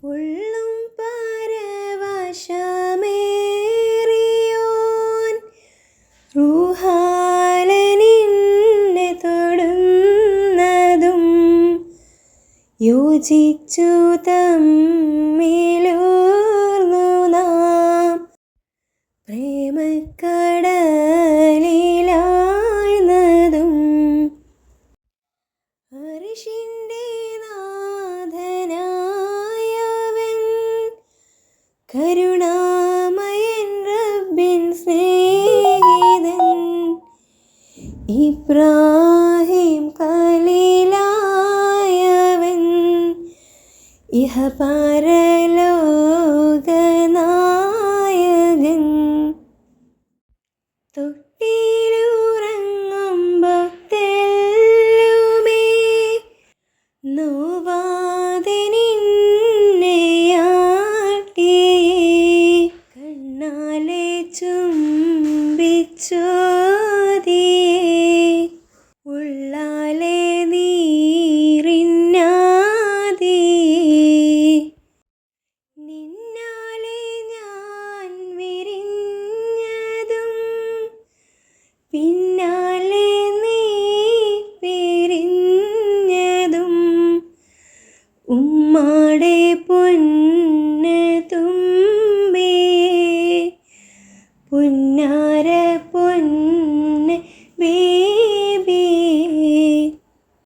ഉള്ളും പരവശമേറിയോൻ റൂഹാലനിന്നെ തൊടുന്നതും യോജിച്ചു തമ്മിലൂർന്നു നാം പ്രേമക്കടലിലാഴ്ന്നതും അരിശിൻ്റെ നാഥനായവൻ കരുണാമയൻ റബ്ബിൻ സ്നേഹിതൻ ഇബ്രാഹിം ഖലീലായവൻ ഇഹപരലോകനായകൻ തൊട്ടിലുറങ്ങുമ്പോൾ തെല്ലുമേ നോവാതെ നിന്നെയാട്ടിയേ കണ്ണാലെ ചുംബിച്ചോതിയേ ഉള്ളാലെ നീറിഞ്ഞാതിയേ നിന്നാലെ ഞാൻ വിരിഞ്ഞതും പിന്നാലെ നീ പിരിഞ്ഞതും ഉമ്മാടെ പൊൻ